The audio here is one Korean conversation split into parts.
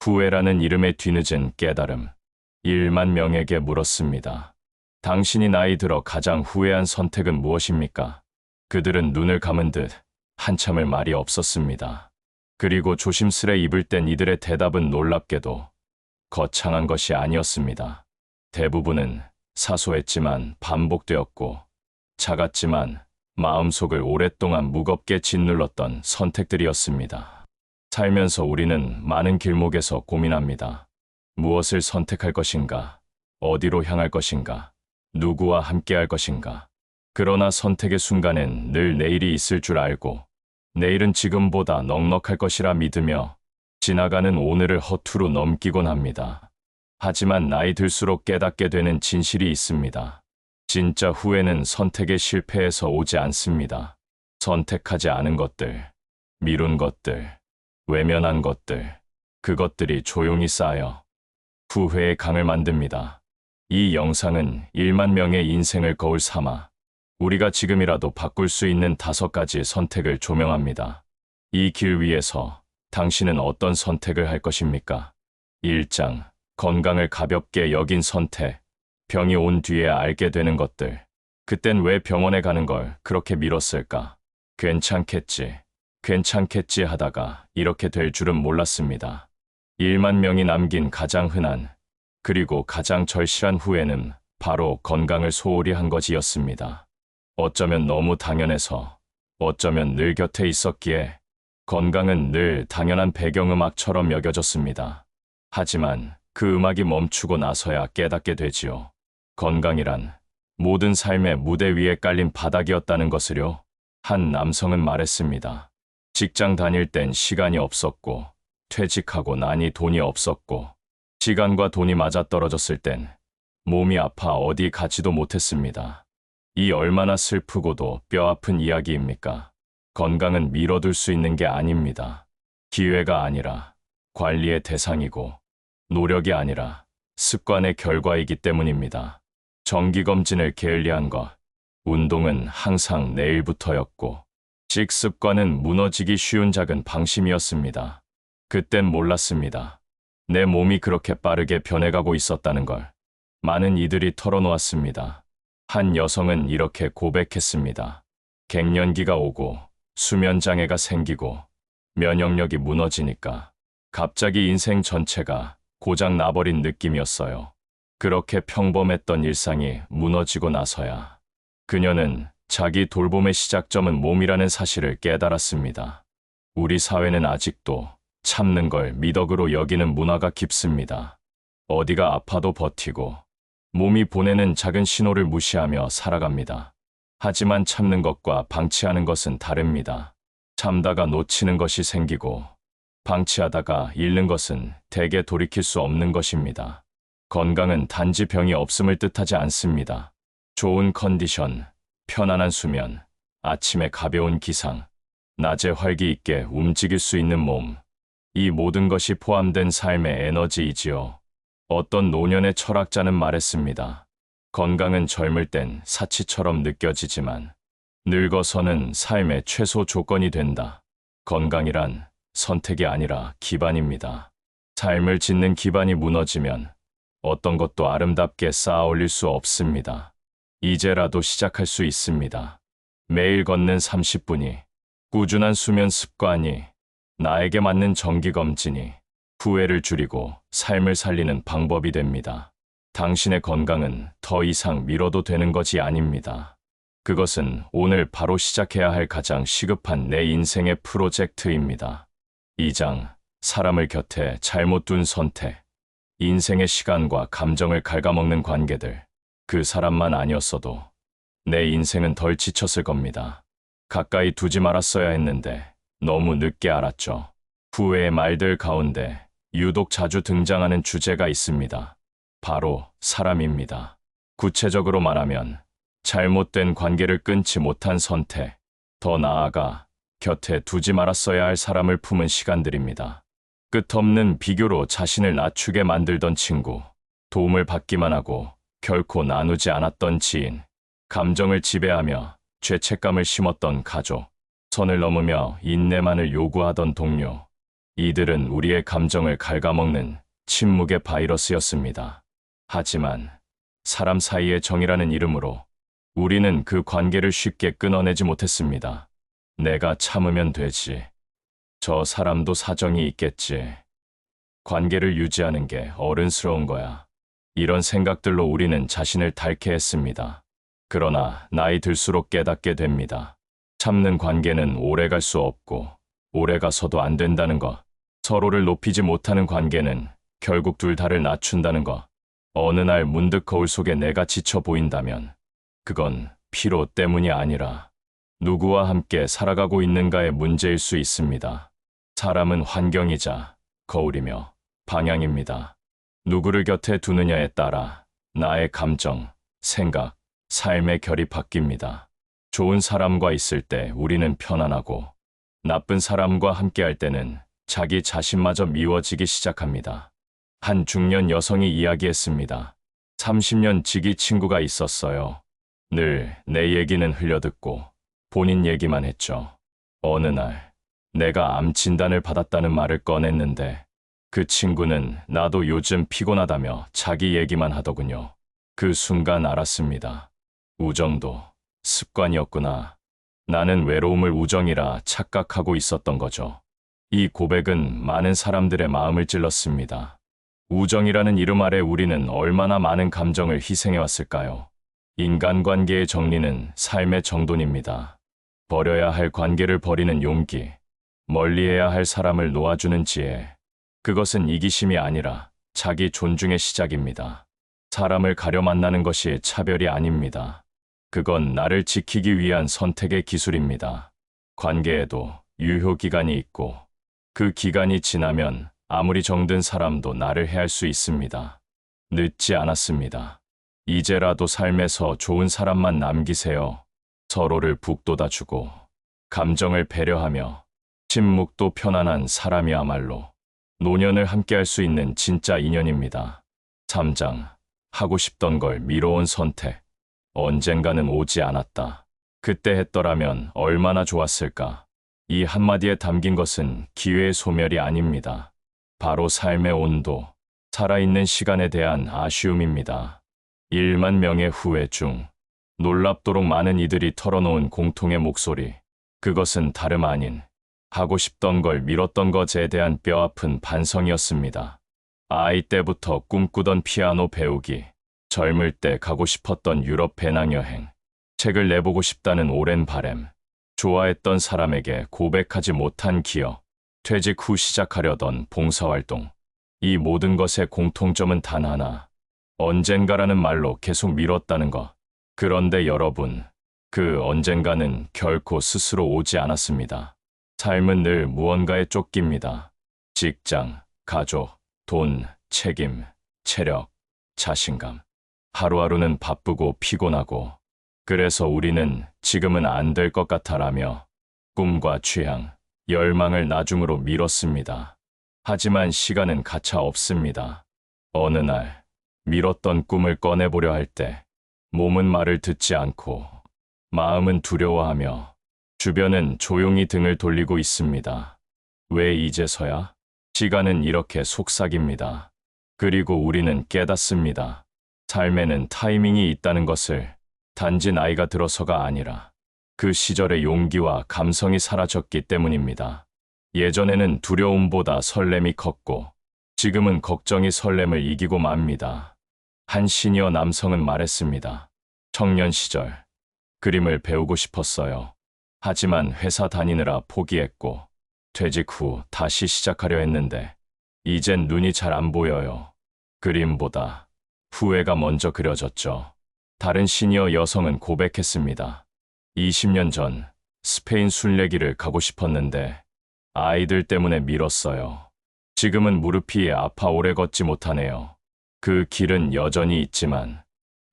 후회라는 이름의 뒤늦은 깨달음. 1만 명에게 물었습니다. 당신이 나이 들어 가장 후회한 선택은 무엇입니까? 그들은 눈을 감은 듯 한참을 말이 없었습니다. 그리고 조심스레 입을 뗀 이들의 대답은 놀랍게도 거창한 것이 아니었습니다. 대부분은 사소했지만 반복되었고 작았지만 마음속을 오랫동안 무겁게 짓눌렀던 선택들이었습니다. 살면서 우리는 많은 길목에서 고민합니다. 무엇을 선택할 것인가? 어디로 향할 것인가? 누구와 함께할 것인가? 그러나 선택의 순간엔 늘 내일이 있을 줄 알고 내일은 지금보다 넉넉할 것이라 믿으며 지나가는 오늘을 허투루 넘기곤 합니다. 하지만 나이 들수록 깨닫게 되는 진실이 있습니다. 진짜 후회는 선택의 실패에서 오지 않습니다. 선택하지 않은 것들, 미룬 것들, 외면한 것들, 그것들이 조용히 쌓여 후회의 강을 만듭니다. 이 영상은 1만 명의 인생을 거울 삼아 우리가 지금이라도 바꿀 수 있는 5가지 선택을 조명합니다. 이 길 위에서 당신은 어떤 선택을 할 것입니까? 1장, 건강을 가볍게 여긴 선택. 병이 온 뒤에 알게 되는 것들. 그땐 왜 병원에 가는 걸 그렇게 미뤘을까? 괜찮겠지 하다가 이렇게 될 줄은 몰랐습니다. 1만 명이 남긴 가장 흔한 그리고 가장 절실한 후회는 바로 건강을 소홀히 한 것이었습니다. 어쩌면 너무 당연해서, 어쩌면 늘 곁에 있었기에 건강은 늘 당연한 배경음악처럼 여겨졌습니다. 하지만 그 음악이 멈추고 나서야 깨닫게 되지요. 건강이란 모든 삶의 무대 위에 깔린 바닥이었다는 것을요. 한 남성은 말했습니다. 직장 다닐 땐 시간이 없었고, 퇴직하고 나니 돈이 없었고, 시간과 돈이 맞아떨어졌을 땐 몸이 아파 어디 가지도 못했습니다. 이 얼마나 슬프고도 뼈아픈 이야기입니까? 건강은 미뤄둘 수 있는 게 아닙니다. 기회가 아니라 관리의 대상이고 노력이 아니라 습관의 결과이기 때문입니다. 정기검진을 게을리한 것, 운동은 항상 내일부터였고 식습관은 무너지기 쉬운 작은 방심이었습니다. 그땐 몰랐습니다. 내 몸이 그렇게 빠르게 변해가고 있었다는 걸. 많은 이들이 털어놓았습니다. 한 여성은 이렇게 고백했습니다. 갱년기가 오고 수면장애가 생기고 면역력이 무너지니까 갑자기 인생 전체가 고장 나버린 느낌이었어요. 그렇게 평범했던 일상이 무너지고 나서야 그녀는 자기 돌봄의 시작점은 몸이라는 사실을 깨달았습니다. 우리 사회는 아직도 참는 걸 미덕으로 여기는 문화가 깊습니다. 어디가 아파도 버티고 몸이 보내는 작은 신호를 무시하며 살아갑니다. 하지만 참는 것과 방치하는 것은 다릅니다. 참다가 놓치는 것이 생기고 방치하다가 잃는 것은 대개 돌이킬 수 없는 것입니다. 건강은 단지 병이 없음을 뜻하지 않습니다. 좋은 컨디션, 편안한 수면, 아침에 가벼운 기상, 낮에 활기 있게 움직일 수 있는 몸, 이 모든 것이 포함된 삶의 에너지이지요. 어떤 노년의 철학자는 말했습니다. 건강은 젊을 땐 사치처럼 느껴지지만 늙어서는 삶의 최소 조건이 된다. 건강이란 선택이 아니라 기반입니다. 삶을 짓는 기반이 무너지면 어떤 것도 아름답게 쌓아 올릴 수 없습니다. 이제라도 시작할 수 있습니다. 매일 걷는 30분이, 꾸준한 수면 습관이, 나에게 맞는 정기검진이 후회를 줄이고 삶을 살리는 방법이 됩니다. 당신의 건강은 더 이상 미뤄도 되는 것이 아닙니다. 그것은 오늘 바로 시작해야 할 가장 시급한 내 인생의 프로젝트입니다. 2장, 사람을 곁에 잘못 둔 선택. 인생의 시간과 감정을 갉아먹는 관계들. 그 사람만 아니었어도 내 인생은 덜 지쳤을 겁니다. 가까이 두지 말았어야 했는데 너무 늦게 알았죠. 후회의 말들 가운데 유독 자주 등장하는 주제가 있습니다. 바로 사람입니다. 구체적으로 말하면 잘못된 관계를 끊지 못한 선택, 더 나아가 곁에 두지 말았어야 할 사람을 품은 시간들입니다. 끝없는 비교로 자신을 낮추게 만들던 친구, 도움을 받기만 하고 결코 나누지 않았던 지인, 감정을 지배하며 죄책감을 심었던 가족, 선을 넘으며 인내만을 요구하던 동료. 이들은 우리의 감정을 갉아먹는 침묵의 바이러스였습니다. 하지만 사람 사이의 정이라는 이름으로 우리는 그 관계를 쉽게 끊어내지 못했습니다. 내가 참으면 되지. 저 사람도 사정이 있겠지. 관계를 유지하는 게 어른스러운 거야. 이런 생각들로 우리는 자신을 닳게 했습니다. 그러나 나이 들수록 깨닫게 됩니다. 참는 관계는 오래갈 수 없고 오래가서도 안 된다는 거. 서로를 높이지 못하는 관계는 결국 둘 다를 낮춘다는 거. 어느 날 문득 거울 속에 내가 지쳐 보인다면 그건 피로 때문이 아니라 누구와 함께 살아가고 있는가의 문제일 수 있습니다. 사람은 환경이자 거울이며 방향입니다. 누구를 곁에 두느냐에 따라 나의 감정, 생각, 삶의 결이 바뀝니다. 좋은 사람과 있을 때 우리는 편안하고 나쁜 사람과 함께할 때는 자기 자신마저 미워지기 시작합니다. 한 중년 여성이 이야기했습니다. 30년 지기 친구가 있었어요. 늘 내 얘기는 흘려듣고 본인 얘기만 했죠. 어느 날 내가 암 진단을 받았다는 말을 꺼냈는데 그 친구는 나도 요즘 피곤하다며 자기 얘기만 하더군요. 그 순간 알았습니다. 우정도 습관이었구나. 나는 외로움을 우정이라 착각하고 있었던 거죠. 이 고백은 많은 사람들의 마음을 찔렀습니다. 우정이라는 이름 아래 우리는 얼마나 많은 감정을 희생해왔을까요? 인간관계의 정리는 삶의 정돈입니다. 버려야 할 관계를 버리는 용기, 멀리해야 할 사람을 놓아주는 지혜. 그것은 이기심이 아니라 자기 존중의 시작입니다. 사람을 가려 만나는 것이 차별이 아닙니다. 그건 나를 지키기 위한 선택의 기술입니다. 관계에도 유효기간이 있고 그 기간이 지나면 아무리 정든 사람도 나를 해할 수 있습니다. 늦지 않았습니다. 이제라도 삶에서 좋은 사람만 남기세요. 서로를 북돋아주고 감정을 배려하며 침묵도 편안한 사람이야말로 노년을 함께할 수 있는 진짜 인연입니다. 3장. 하고 싶던 걸 미뤄온 선택. 언젠가는 오지 않았다. 그때 했더라면 얼마나 좋았을까. 이 한마디에 담긴 것은 기회의 소멸이 아닙니다. 바로 삶의 온도, 살아있는 시간에 대한 아쉬움입니다. 1만 명의 후회 중 놀랍도록 많은 이들이 털어놓은 공통의 목소리. 그것은 다름 아닌 하고 싶던 걸 미뤘던 것에 대한 뼈아픈 반성이었습니다. 아이 때부터 꿈꾸던 피아노 배우기, 젊을 때 가고 싶었던 유럽 배낭여행, 책을 내보고 싶다는 오랜 바람, 좋아했던 사람에게 고백하지 못한 기억, 퇴직 후 시작하려던 봉사활동. 이 모든 것의 공통점은 단 하나. 언젠가라는 말로 계속 미뤘다는 것. 그런데 여러분, 그 언젠가는 결코 스스로 오지 않았습니다. 삶은 늘 무언가에 쫓깁니다. 직장, 가족, 돈, 책임, 체력, 자신감. 하루하루는 바쁘고 피곤하고 그래서 우리는 지금은 안 될 것 같아라며 꿈과 취향, 열망을 나중으로 미뤘습니다. 하지만 시간은 가차 없습니다. 어느 날 미뤘던 꿈을 꺼내보려 할 때 몸은 말을 듣지 않고 마음은 두려워하며 주변은 조용히 등을 돌리고 있습니다. 왜 이제서야? 시간은 이렇게 속삭입니다. 그리고 우리는 깨닫습니다. 삶에는 타이밍이 있다는 것을. 단지 나이가 들어서가 아니라 그 시절의 용기와 감성이 사라졌기 때문입니다. 예전에는 두려움보다 설렘이 컸고 지금은 걱정이 설렘을 이기고 맙니다. 한 시니어 남성은 말했습니다. 청년 시절 그림을 배우고 싶었어요. 하지만 회사 다니느라 포기했고 퇴직 후 다시 시작하려 했는데 이젠 눈이 잘 안 보여요. 그림보다 후회가 먼저 그려졌죠. 다른 시니어 여성은 고백했습니다. 20년 전 스페인 순례길을 가고 싶었는데 아이들 때문에 미뤘어요. 지금은 무릎이 아파 오래 걷지 못하네요. 그 길은 여전히 있지만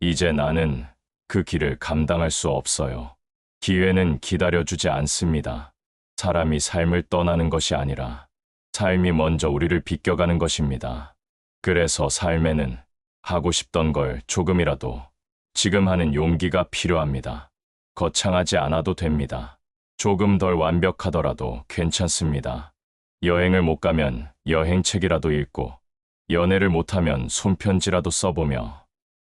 이제 나는 그 길을 감당할 수 없어요. 기회는 기다려주지 않습니다. 사람이 삶을 떠나는 것이 아니라 삶이 먼저 우리를 비껴가는 것입니다. 그래서 삶에는 하고 싶던 걸 조금이라도 지금 하는 용기가 필요합니다. 거창하지 않아도 됩니다. 조금 덜 완벽하더라도 괜찮습니다. 여행을 못 가면 여행책이라도 읽고, 연애를 못하면 손편지라도 써보며,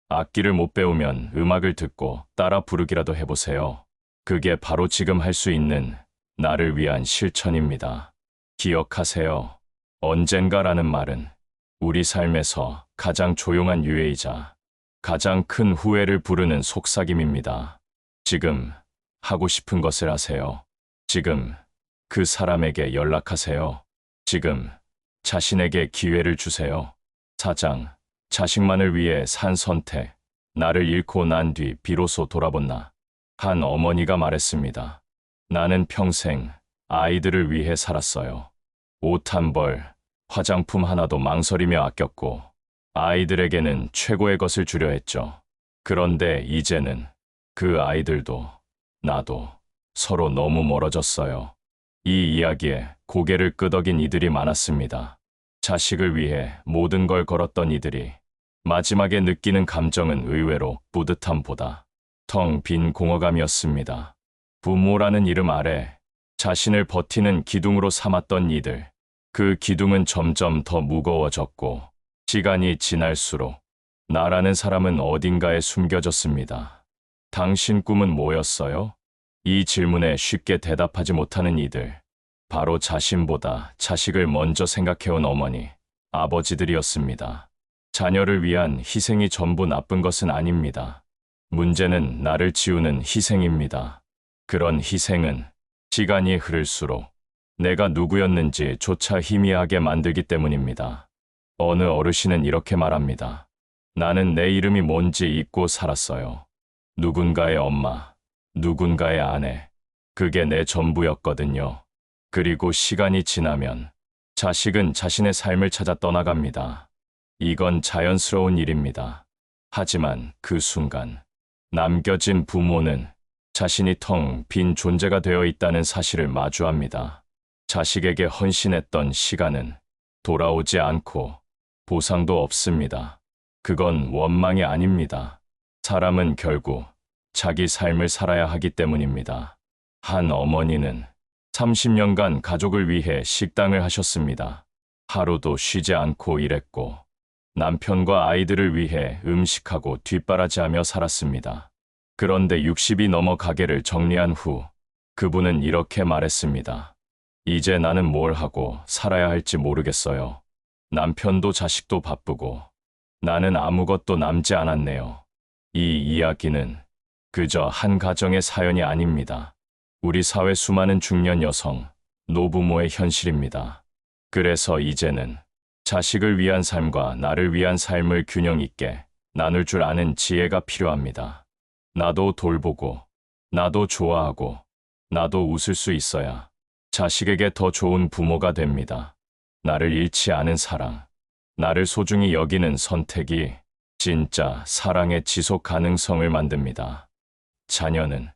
악기를 못 배우면 음악을 듣고 따라 부르기라도 해보세요. 그게 바로 지금 할 수 있는 나를 위한 실천입니다. 기억하세요. 언젠가라는 말은 우리 삶에서 가장 조용한 유해이자 가장 큰 후회를 부르는 속삭임입니다. 지금 하고 싶은 것을 하세요. 지금 그 사람에게 연락하세요. 지금 자신에게 기회를 주세요. 사장, 자식만을 위해 산 선택. 나를 잃고 난 뒤 비로소 돌아본 나. 한 어머니가 말했습니다. 나는 평생 아이들을 위해 살았어요. 옷 한 벌, 화장품 하나도 망설이며 아꼈고, 아이들에게는 최고의 것을 주려 했죠. 그런데 이제는 그 아이들도 나도 서로 너무 멀어졌어요. 이 이야기에 고개를 끄덕인 이들이 많았습니다. 자식을 위해 모든 걸 걸었던 이들이 마지막에 느끼는 감정은 의외로 뿌듯함보다 텅 빈 공허감이었습니다. 부모라는 이름 아래 자신을 버티는 기둥으로 삼았던 이들. 그 기둥은 점점 더 무거워졌고 시간이 지날수록 나라는 사람은 어딘가에 숨겨졌습니다. 당신 꿈은 뭐였어요? 이 질문에 쉽게 대답하지 못하는 이들. 바로 자신보다 자식을 먼저 생각해온 어머니, 아버지들이었습니다. 자녀를 위한 희생이 전부 나쁜 것은 아닙니다. 문제는 나를 지우는 희생입니다. 그런 희생은 시간이 흐를수록 내가 누구였는지 조차 희미하게 만들기 때문입니다. 어느 어르신은 이렇게 말합니다. 나는 내 이름이 뭔지 잊고 살았어요. 누군가의 엄마, 누군가의 아내, 그게 내 전부였거든요. 그리고 시간이 지나면 자식은 자신의 삶을 찾아 떠나갑니다. 이건 자연스러운 일입니다. 하지만 그 순간 남겨진 부모는 자신이 텅 빈 존재가 되어 있다는 사실을 마주합니다. 자식에게 헌신했던 시간은 돌아오지 않고 보상도 없습니다. 그건 원망이 아닙니다. 사람은 결국 자기 삶을 살아야 하기 때문입니다. 한 어머니는 30년간 가족을 위해 식당을 하셨습니다. 하루도 쉬지 않고 일했고 남편과 아이들을 위해 음식하고 뒷바라지하며 살았습니다. 그런데 60이 넘어 가게를 정리한 후 그분은 이렇게 말했습니다. 이제 나는 뭘 하고 살아야 할지 모르겠어요. 남편도 자식도 바쁘고 나는 아무것도 남지 않았네요. 이 이야기는 그저 한 가정의 사연이 아닙니다. 우리 사회 수많은 중년 여성, 노부모의 현실입니다. 그래서 이제는 자식을 위한 삶과 나를 위한 삶을 균형 있게 나눌 줄 아는 지혜가 필요합니다. 나도 돌보고, 나도 좋아하고, 나도 웃을 수 있어야 자식에게 더 좋은 부모가 됩니다. 나를 잃지 않은 사랑, 나를 소중히 여기는 선택이 진짜 사랑의 지속 가능성을 만듭니다. 자녀는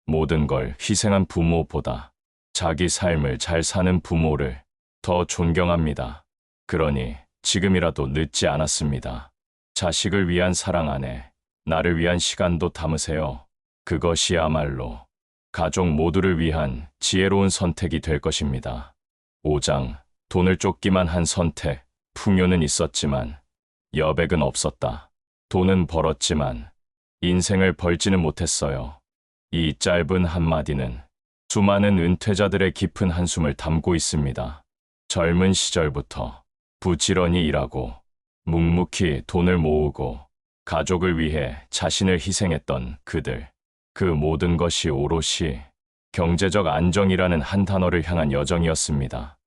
모든 걸 희생한 부모보다 자기 삶을 잘 사는 부모를 더 존경합니다. 그러니 지금이라도 늦지 않았습니다. 자식을 위한 사랑 안에 나를 위한 시간도 담으세요. 그것이야말로 가족 모두를 위한 지혜로운 선택이 될 것입니다. 5장, 돈을 쫓기만 한 선택. 풍요는 있었지만 여백은 없었다. 돈은 벌었지만 인생을 벌지는 못했어요. 이 짧은 한마디는 수많은 은퇴자들의 깊은 한숨을 담고 있습니다. 젊은 시절부터 부지런히 일하고 묵묵히 돈을 모으고 가족을 위해 자신을 희생했던 그들. 그 모든 것이 오롯이 경제적 안정이라는 한 단어를 향한 여정이었습니다.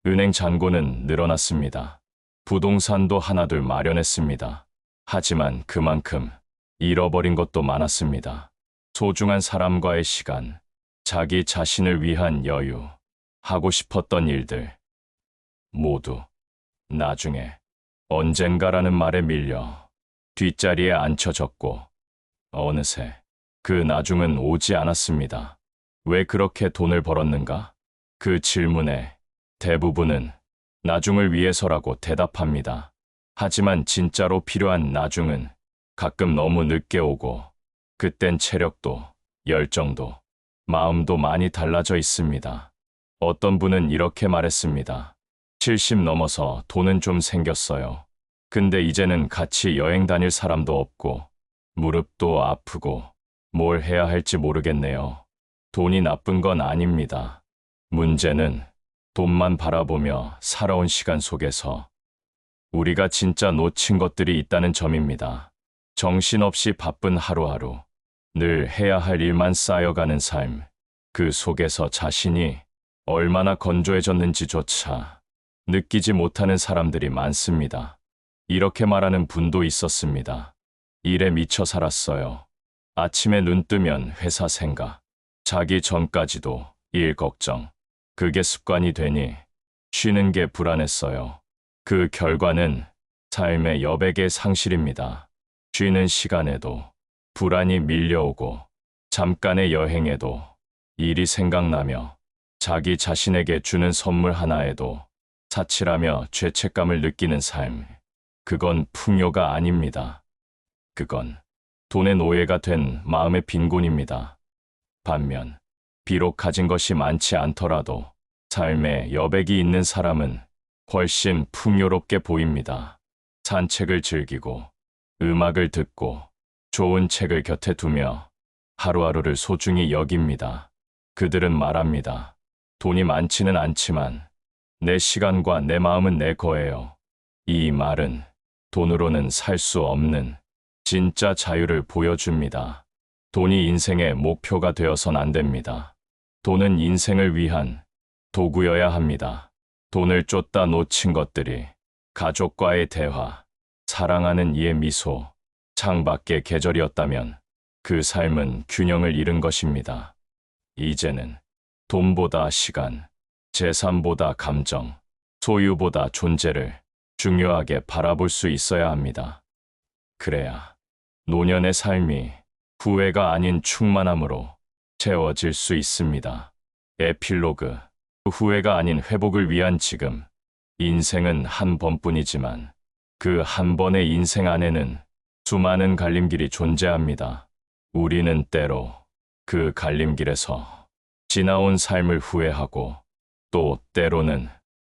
은행 잔고는 늘어났습니다. 부동산도 하나둘 마련했습니다. 하지만 그만큼 잃어버린 것도 많았습니다. 소중한 사람과의 시간, 자기 자신을 위한 여유, 하고 싶었던 일들, 모두 나중에 언젠가라는 말에 밀려 뒷자리에 앉혀졌고 어느새 그 나중은 오지 않았습니다. 왜 그렇게 돈을 벌었는가? 그 질문에 대부분은 나중을 위해서라고 대답합니다. 하지만 진짜로 필요한 나중은 가끔 너무 늦게 오고 그땐 체력도 열정도 마음도 많이 달라져 있습니다. 어떤 분은 이렇게 말했습니다. 70 넘어서 돈은 좀 생겼어요. 근데 이제는 같이 여행 다닐 사람도 없고, 무릎도 아프고, 뭘 해야 할지 모르겠네요. 돈이 나쁜 건 아닙니다. 문제는 돈만 바라보며 살아온 시간 속에서 우리가 진짜 놓친 것들이 있다는 점입니다. 정신없이 바쁜 하루하루, 늘 해야 할 일만 쌓여가는 삶, 그 속에서 자신이 얼마나 건조해졌는지조차 느끼지 못하는 사람들이 많습니다. 이렇게 말하는 분도 있었습니다. 일에 미쳐 살았어요. 아침에 눈 뜨면 회사 생각, 자기 전까지도 일 걱정. 그게 습관이 되니 쉬는 게 불안했어요. 그 결과는 삶의 여백의 상실입니다. 쉬는 시간에도 불안이 밀려오고 잠깐의 여행에도 일이 생각나며 자기 자신에게 주는 선물 하나에도 사치라며 죄책감을 느끼는 삶. 그건 풍요가 아닙니다. 그건 돈의 노예가 된 마음의 빈곤입니다. 반면 비록 가진 것이 많지 않더라도 삶에 여백이 있는 사람은 훨씬 풍요롭게 보입니다. 산책을 즐기고 음악을 듣고 좋은 책을 곁에 두며 하루하루를 소중히 여깁니다. 그들은 말합니다. 돈이 많지는 않지만 내 시간과 내 마음은 내 거예요. 이 말은 돈으로는 살 수 없는 진짜 자유를 보여줍니다. 돈이 인생의 목표가 되어선 안 됩니다. 돈은 인생을 위한 도구여야 합니다. 돈을 쫓다 놓친 것들이 가족과의 대화, 사랑하는 이의 미소, 창밖의 계절이었다면 그 삶은 균형을 잃은 것입니다. 이제는 돈보다 시간, 재산보다 감정, 소유보다 존재를 중요하게 바라볼 수 있어야 합니다. 그래야 노년의 삶이 후회가 아닌 충만함으로 채워질 수 있습니다. 에필로그, 후회가 아닌 회복을 위한 지금. 인생은 한 번뿐이지만 그 한 번의 인생 안에는 수많은 갈림길이 존재합니다. 우리는 때로 그 갈림길에서 지나온 삶을 후회하고 또 때로는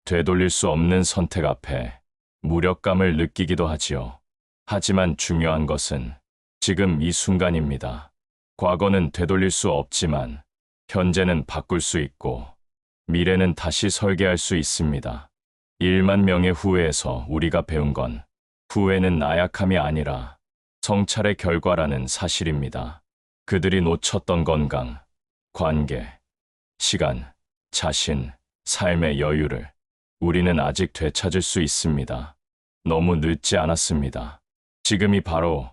되돌릴 수 없는 선택 앞에 무력감을 느끼기도 하지요. 하지만 중요한 것은 지금 이 순간입니다. 과거는 되돌릴 수 없지만 현재는 바꿀 수 있고 미래는 다시 설계할 수 있습니다. 1만 명의 후회에서 우리가 배운 건 후회는 나약함이 아니라 성찰의 결과라는 사실입니다. 그들이 놓쳤던 건강, 관계, 시간, 자신, 삶의 여유를 우리는 아직 되찾을 수 있습니다. 너무 늦지 않았습니다. 지금이 바로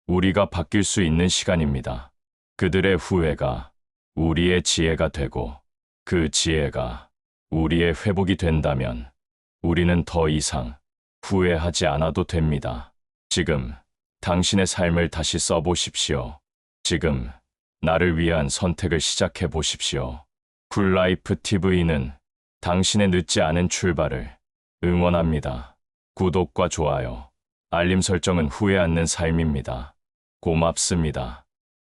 우리가 바뀔 수 있는 시간입니다. 그들의 후회가 우리의 지혜가 되고 그 지혜가 우리의 회복이 된다면 우리는 더 이상 후회하지 않아도 됩니다. 지금 당신의 삶을 다시 써보십시오. 지금 나를 위한 선택을 시작해 보십시오. 쿨라이프 TV는 당신의 늦지 않은 출발을 응원합니다. 구독과 좋아요, 알림 설정은 후회 않는 삶입니다. 고맙습니다.